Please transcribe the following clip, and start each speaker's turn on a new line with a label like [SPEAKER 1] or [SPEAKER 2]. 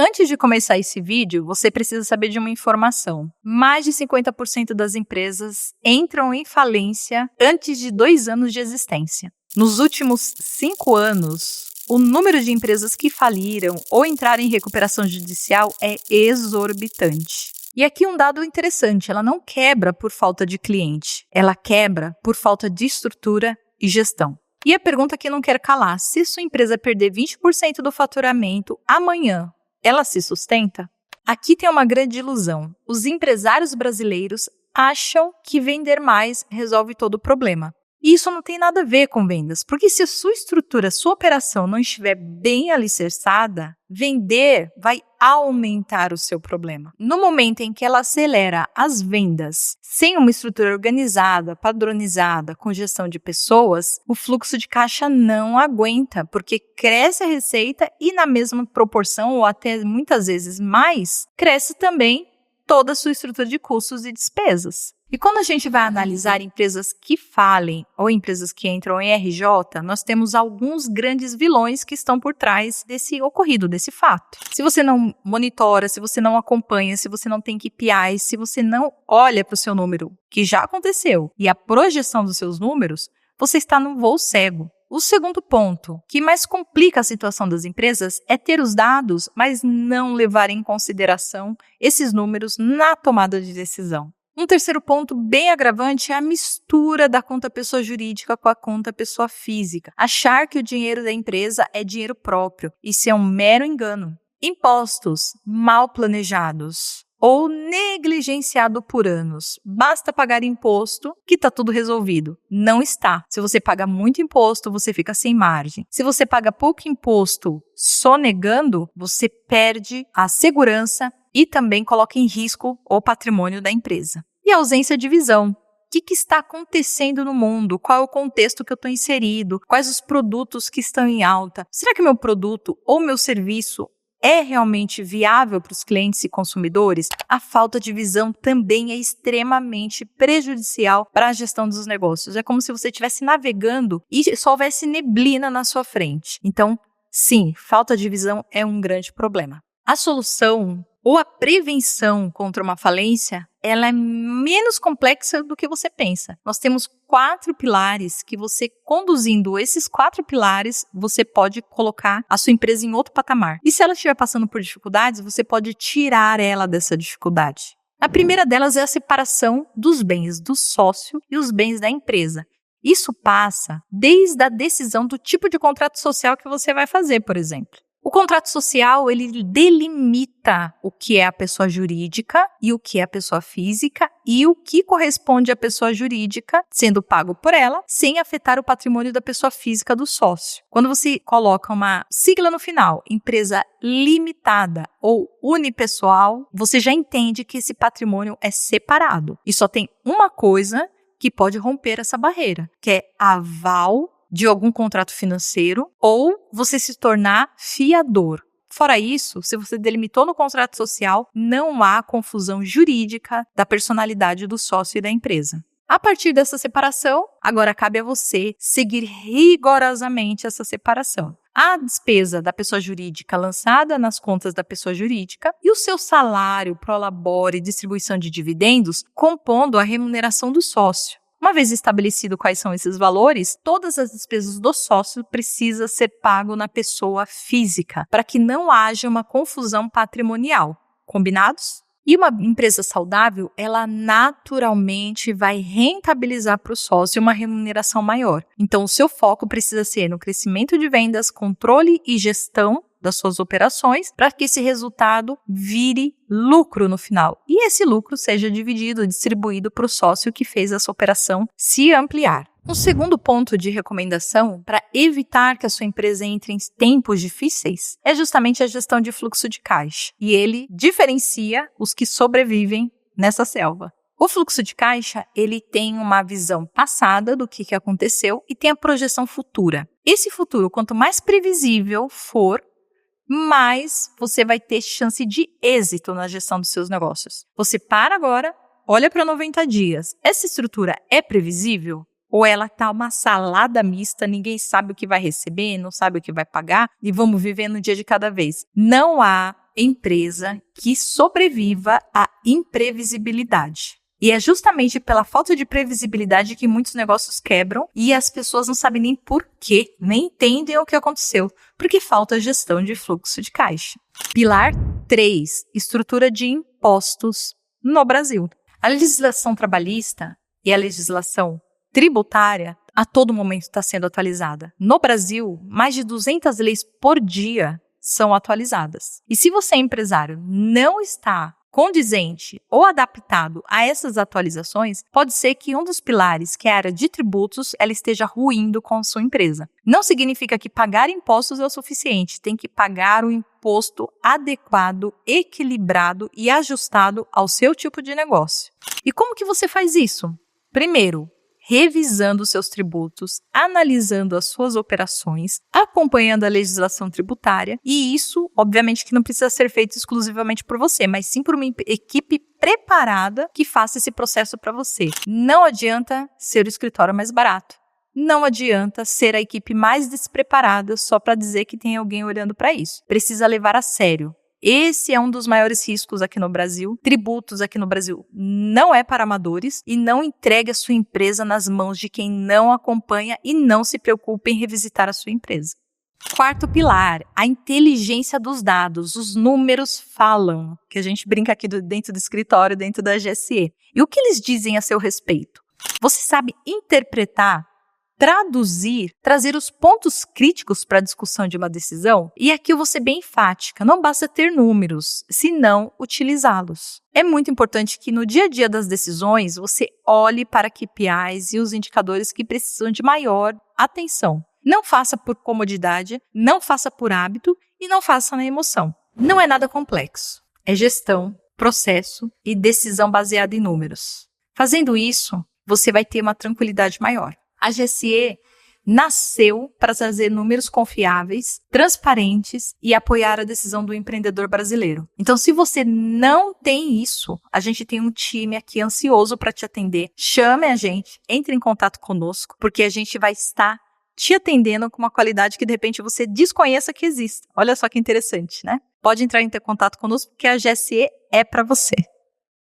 [SPEAKER 1] Antes de começar esse vídeo, você precisa saber de uma informação. Mais de 50% das empresas entram em falência antes de 2 anos de existência. Nos últimos 5 anos, o número de empresas que faliram ou entraram em recuperação judicial é exorbitante. E aqui um dado interessante, ela não quebra por falta de cliente, ela quebra por falta de estrutura e gestão. E a pergunta que não quer calar, se sua empresa perder 20% do faturamento amanhã, ela se sustenta? Aqui tem uma grande ilusão. Os empresários brasileiros acham que vender mais resolve todo o problema. E isso não tem nada a ver com vendas, porque se a sua estrutura, sua operação não estiver bem alicerçada, vender vai aumentar o seu problema. No momento em que ela acelera as vendas sem uma estrutura organizada, padronizada, com gestão de pessoas, o fluxo de caixa não aguenta, porque cresce a receita e na mesma proporção, ou até muitas vezes mais, cresce também toda a sua estrutura de custos e despesas. E quando a gente vai analisar empresas que falem ou empresas que entram em RJ, nós temos alguns grandes vilões que estão por trás desse ocorrido, desse fato. Se você não monitora, se você não acompanha, se você não tem KPIs, se você não olha para o seu número, que já aconteceu, e a projeção dos seus números, você está num voo cego. O segundo ponto, que mais complica a situação das empresas, é ter os dados, mas não levar em consideração esses números na tomada de decisão. Um terceiro ponto bem agravante é a mistura da conta pessoa jurídica com a conta pessoa física. Achar que o dinheiro da empresa é dinheiro próprio. Isso é um mero engano. Impostos mal planejados ou negligenciado por anos. Basta pagar imposto que está tudo resolvido. Não está. Se você paga muito imposto, você fica sem margem. Se você paga pouco imposto sonegando, você perde a segurança e também coloca em risco o patrimônio da empresa. E a ausência de visão. O que está acontecendo no mundo? Qual é o contexto que eu estou inserido? Quais os produtos que estão em alta? Será que meu produto ou meu serviço é realmente viável para os clientes e consumidores? A falta de visão também é extremamente prejudicial para a gestão dos negócios. É como se você estivesse navegando e só houvesse neblina na sua frente. Então, sim, falta de visão é um grande problema. A solução ou a prevenção contra uma falência, ela é menos complexa do que você pensa. Nós temos 4 pilares que você, conduzindo esses 4 pilares, você pode colocar a sua empresa em outro patamar. E se ela estiver passando por dificuldades, você pode tirar ela dessa dificuldade. A primeira delas é a separação dos bens do sócio e os bens da empresa. Isso passa desde a decisão do tipo de contrato social que você vai fazer, por exemplo. O contrato social, ele delimita o que é a pessoa jurídica e o que é a pessoa física e o que corresponde à pessoa jurídica sendo pago por ela, sem afetar o patrimônio da pessoa física do sócio. Quando você coloca uma sigla no final, empresa limitada ou unipessoal, você já entende que esse patrimônio é separado. E só tem uma coisa que pode romper essa barreira, que é aval de algum contrato financeiro ou você se tornar fiador. Fora isso, se você delimitou no contrato social, não há confusão jurídica da personalidade do sócio e da empresa. A partir dessa separação, agora cabe a você seguir rigorosamente essa separação. A despesa da pessoa jurídica lançada nas contas da pessoa jurídica e o seu salário, prolabore e distribuição de dividendos compondo a remuneração do sócio. Uma vez estabelecido quais são esses valores, todas as despesas do sócio precisam ser pago na pessoa física, para que não haja uma confusão patrimonial. Combinados? E uma empresa saudável, ela naturalmente vai rentabilizar para o sócio uma remuneração maior. Então, o seu foco precisa ser no crescimento de vendas, controle e gestão das suas operações, para que esse resultado vire lucro no final. E esse lucro seja dividido, distribuído para o sócio que fez essa operação se ampliar. Um segundo ponto de recomendação para evitar que a sua empresa entre em tempos difíceis é justamente a gestão de fluxo de caixa. E ele diferencia os que sobrevivem nessa selva. O fluxo de caixa, ele tem uma visão passada do que aconteceu e tem a projeção futura. Esse futuro, quanto mais previsível for, mais você vai ter chance de êxito na gestão dos seus negócios. Você para agora, olha para 90 dias. Essa estrutura é previsível? Ou ela está uma salada mista, ninguém sabe o que vai receber, não sabe o que vai pagar e vamos viver no dia de cada vez? Não há empresa que sobreviva à imprevisibilidade. E é justamente pela falta de previsibilidade que muitos negócios quebram e as pessoas não sabem nem por quê, nem entendem o que aconteceu, porque falta gestão de fluxo de caixa. Pilar 3, estrutura de impostos no Brasil. A legislação trabalhista e a legislação tributária a todo momento está sendo atualizada. No Brasil, mais de 200 leis por dia são atualizadas. E se você, empresário, não está condizente ou adaptado a essas atualizações, pode ser que um dos pilares, que é a área de tributos, ela esteja ruindo com a sua empresa. Não significa que pagar impostos é o suficiente, tem que pagar o imposto adequado, equilibrado e ajustado ao seu tipo de negócio. E como que você faz isso? Primeiro, revisando seus tributos, analisando as suas operações, acompanhando a legislação tributária, e isso, obviamente, que não precisa ser feito exclusivamente por você, mas sim por uma equipe preparada que faça esse processo para você. Não adianta ser o escritório mais barato. Não adianta ser a equipe mais despreparada só para dizer que tem alguém olhando para isso. Precisa levar a sério. Esse é um dos maiores riscos aqui no Brasil. Tributos aqui no Brasil não é para amadores e não entregue a sua empresa nas mãos de quem não acompanha e não se preocupe em revisitar a sua empresa. Quarto pilar, a inteligência dos dados. Os números falam, que a gente brinca aqui dentro do escritório, dentro da GSE. E o que eles dizem a seu respeito? Você sabe interpretar, traduzir, trazer os pontos críticos para a discussão de uma decisão? E aqui eu vou ser bem enfática, não basta ter números, senão utilizá-los. É muito importante que no dia a dia das decisões você olhe para KPIs e os indicadores que precisam de maior atenção. Não faça por comodidade, não faça por hábito e não faça na emoção. Não é nada complexo, é gestão, processo e decisão baseada em números. Fazendo isso, você vai ter uma tranquilidade maior. A GSE nasceu para trazer números confiáveis, transparentes e apoiar a decisão do empreendedor brasileiro. Então, se você não tem isso, a gente tem um time aqui ansioso para te atender. Chame a gente, entre em contato conosco, porque a gente vai estar te atendendo com uma qualidade que de repente você desconheça que existe. Olha só que interessante, né? Pode entrar em contato conosco, porque a GSE é para você.